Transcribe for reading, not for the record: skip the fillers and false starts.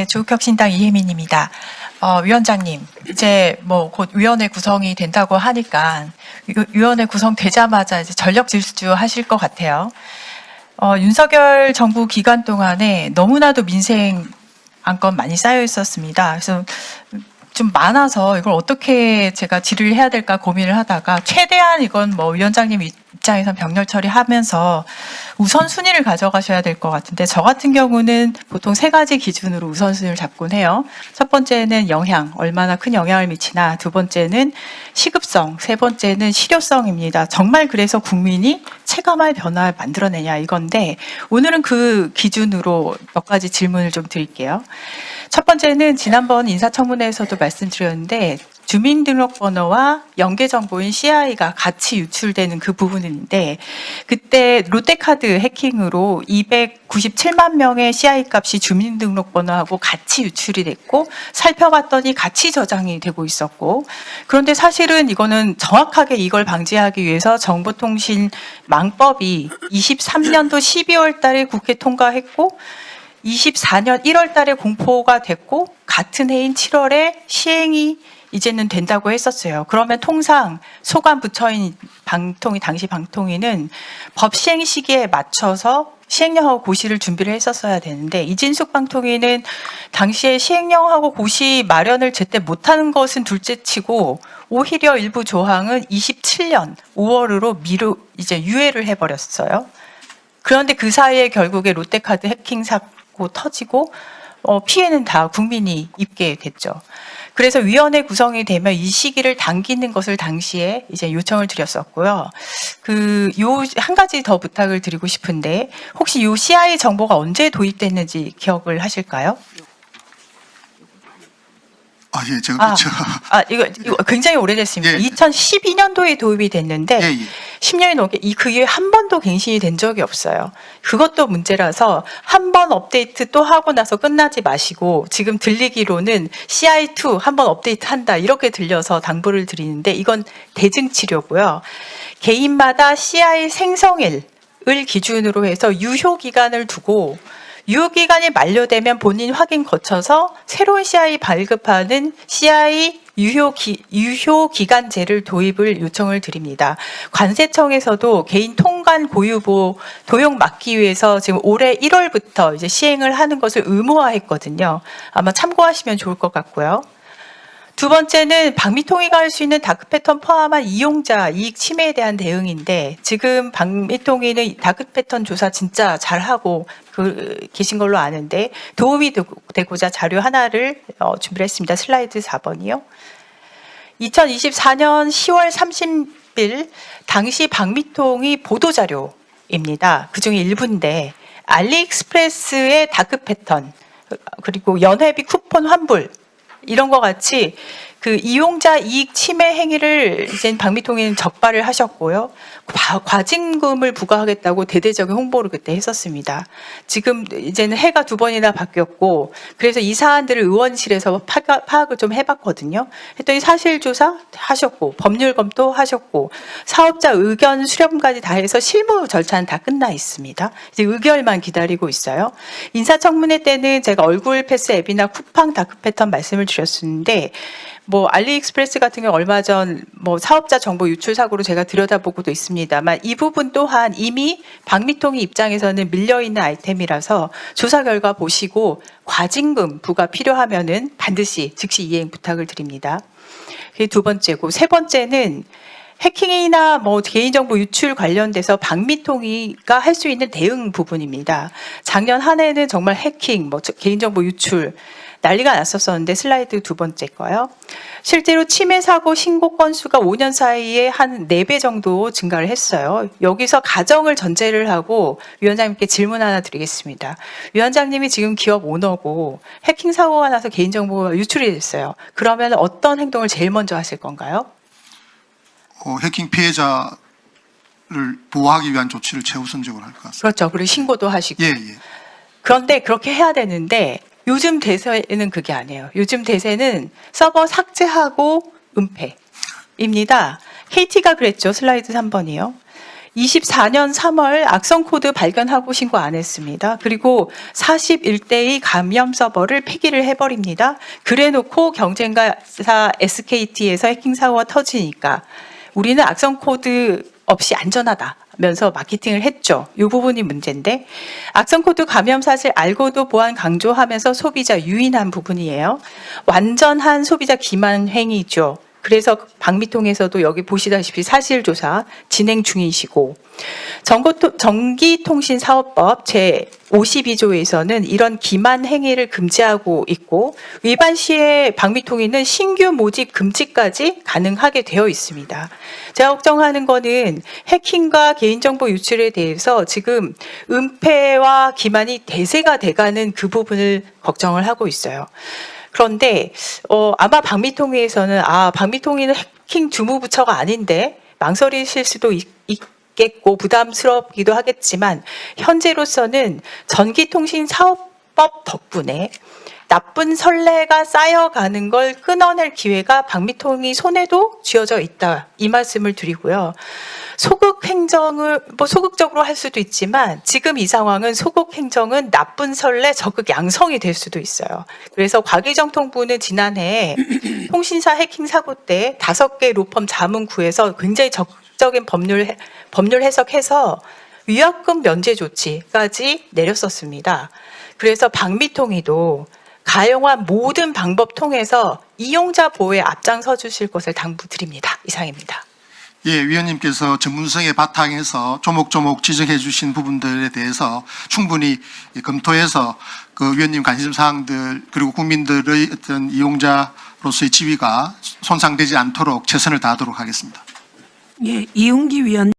조국혁신당 이혜민입니다. 위원장님, 이제 뭐 곧 위원회 구성이 된다고 하니까 위원회 구성되자마자 이제 전력 질주 하실 것 같아요. 윤석열 정부 기간 동안에 너무나도 민생 안건 많이 쌓여 있었습니다. 그래서 좀 많아서 이걸 어떻게 제가 질의를 해야 될까 고민을 하다가 최대한 이건 뭐 위원장님 입장에선 병렬 처리하면서 우선순위를 가져가셔야 될 것 같은데 저 같은 경우는 보통 세 가지 기준으로 우선순위를 잡곤 해요. 첫 번째는 영향, 얼마나 큰 영향을 미치나, 두 번째는 시급성, 세 번째는 실효성입니다. 정말 그래서 국민이 체감할 변화를 만들어내냐 이건데 오늘은 그 기준으로 몇 가지 질문을 좀 드릴게요. 첫 번째는 지난번 인사청문회에서도 말씀드렸는데 주민등록번호와 연계정보인 CI가 같이 유출되는 그 부분인데 그때 롯데카드 해킹으로 297만 명의 CI 값이 주민등록번호하고 같이 유출이 됐고 살펴봤더니 같이 저장이 되고 있었고 그런데 사실은 이거는 정확하게 이걸 방지하기 위해서 정보통신망법이 23년도 12월 달에 국회 통과했고 24년 1월 달에 공포가 됐고 같은 해인 7월에 시행이 이제는 된다고 했었어요. 그러면 통상 소관 부처인 방통위, 당시 방통위는 법 시행 시기에 맞춰서 시행령하고 고시를 준비를 했었어야 되는데 이진숙 방통위는 당시에 시행령하고 고시 마련을 제때 못하는 것은 둘째치고 오히려 일부 조항은 27년 5월으로 이제 유예를 해버렸어요. 그런데 그 사이에 결국에 롯데카드 해킹 사고 터지고 피해는 다 국민이 입게 됐죠. 그래서 위원회 구성이 되면 이 시기를 당기는 것을 당시에 이제 요청을 드렸었고요. 요 한 가지 더 부탁을 드리고 싶은데 혹시 요 CI 정보가 언제 도입됐는지 기억을 하실까요? 예, 제가 이거 굉장히 오래됐습니다. 예. 2012년도에 도입이 됐는데 예. 10년이 넘게 그 이후에 한 번도 갱신이 된 적이 없어요. 그것도 문제라서 한 번 업데이트 또 하고 나서 끝나지 마시고 지금 들리기로는 CI2 한 번 업데이트 한다 이렇게 들려서 당부를 드리는데 이건 대증 치료고요. 개인마다 CI 생성일을 기준으로 해서 유효 기간을 두고 유효기간이 만료되면 본인 확인 거쳐서 새로운 CI 발급하는 CI 유효기간제를 도입을 요청을 드립니다. 관세청에서도 개인 통관 고유보 도용 막기 위해서 지금 올해 1월부터 이제 시행을 하는 것을 의무화했거든요. 아마 참고하시면 좋을 것 같고요. 두 번째는 방미통위가 할 수 있는 다크 패턴 포함한 이용자 이익 침해에 대한 대응인데 지금 방미통위는 다크 패턴 조사 진짜 잘하고 계신 걸로 아는데 도움이 되고자 자료 하나를 준비를 했습니다. 슬라이드 4번이요. 2024년 10월 30일 당시 방미통위 보도자료입니다. 그중에 일부인데 알리익스프레스의 다크 패턴 그리고 연회비 쿠폰 환불 이런 것 같이 그 이용자 이익 침해 행위를 이제 방미통위는 적발을 하셨고요. 과징금을 부과하겠다고 대대적인 홍보를 그때 했었습니다. 지금 이제는 해가 두 번이나 바뀌었고 그래서 이 사안들을 의원실에서 파악을 좀 해봤거든요. 했더니 사실조사 하셨고 법률 검토 하셨고 사업자 의견 수렴까지 다 해서 실무 절차는 다 끝나 있습니다. 이제 의결만 기다리고 있어요. 인사청문회 때는 제가 얼굴 패스 앱이나 쿠팡 다크 패턴 말씀을 드렸었는데 뭐 알리익스프레스 같은 경우 얼마 전 뭐 사업자 정보 유출 사고로 제가 들여다보고도 있습니다만 이 부분 또한 이미 방미통위 입장에서는 밀려있는 아이템이라서 조사 결과 보시고 과징금 부과 필요하면은 반드시 즉시 이행 부탁을 드립니다. 그게 두 번째고 세 번째는 해킹이나 뭐 개인정보 유출 관련돼서 방미통위가 할 수 있는 대응 부분입니다. 작년 한 해는 정말 해킹, 뭐 개인정보 유출 난리가 났었는데 슬라이드 두 번째 거요. 실제로 침해 사고 신고 건수가 5년 사이에 한 4배 정도 증가를 했어요. 여기서 가정을 전제를 하고 위원장님께 질문 하나 드리겠습니다. 위원장님이 지금 기업 오너고 해킹 사고가 나서 개인정보가 유출이 됐어요. 그러면 어떤 행동을 제일 먼저 하실 건가요? 해킹 피해자를 보호하기 위한 조치를 최우선적으로 할 것 같습니다. 그렇죠. 그리고 신고도 하시고. 예. 그런데 그렇게 해야 되는데 요즘 대세는 그게 아니에요. 요즘 대세는 서버 삭제하고 은폐입니다. KT가 그랬죠. 슬라이드 3번이요. 24년 3월 악성 코드 발견하고 신고 안 했습니다. 그리고 41대의 감염 서버를 폐기를 해버립니다. 그래놓고 경쟁사사 SKT에서 해킹 사고가 터지니까 우리는 악성 코드 없이 안전하다면서 마케팅을 했죠. 이 부분이 문제인데 악성 코드 감염 사실 알고도 보안 강조하면서 소비자 유인한 부분이에요. 완전한 소비자 기만 행위죠. 그래서 방미통에서도 여기 보시다시피 사실조사 진행 중이시고 전기통신사업법 제52조에서는 이런 기만 행위를 금지하고 있고 위반 시에 방미통위는 신규 모집 금지까지 가능하게 되어 있습니다. 제가 걱정하는 거는 해킹과 개인정보 유출에 대해서 지금 은폐와 기만이 대세가 돼가는 그 부분을 걱정을 하고 있어요. 그런데 아마 방미통위에서는 방미통위는 해킹 주무부처가 아닌데 망설이실 수도 있겠고 부담스럽기도 하겠지만 현재로서는 전기통신사업법 덕분에 나쁜 선례가 쌓여가는 걸 끊어낼 기회가 방미통위 손에도 쥐어져 있다. 이 말씀을 드리고요. 소극 행정을 소극적으로 할 수도 있지만 지금 이 상황은 소극 행정은 나쁜 선례 적극 양성이 될 수도 있어요. 그래서 과기정통부는 지난해 통신사 해킹 사고 때 5개 로펌 자문 구해서 굉장히 적극적인 법률 해석해서 위약금 면제 조치까지 내렸었습니다. 그래서 방미통위도 가용한 모든 방법 통해서 이용자 보호에 앞장서 주실 것을 당부드립니다. 이상입니다. 예, 위원님께서 전문성에 바탕에서 조목조목 지적해 주신 부분들에 대해서 충분히 검토해서 그 위원님 관심 사항들 그리고 국민들의 어떤 이용자로서의 지위가 손상되지 않도록 최선을 다하도록 하겠습니다. 예, 이웅기 위원.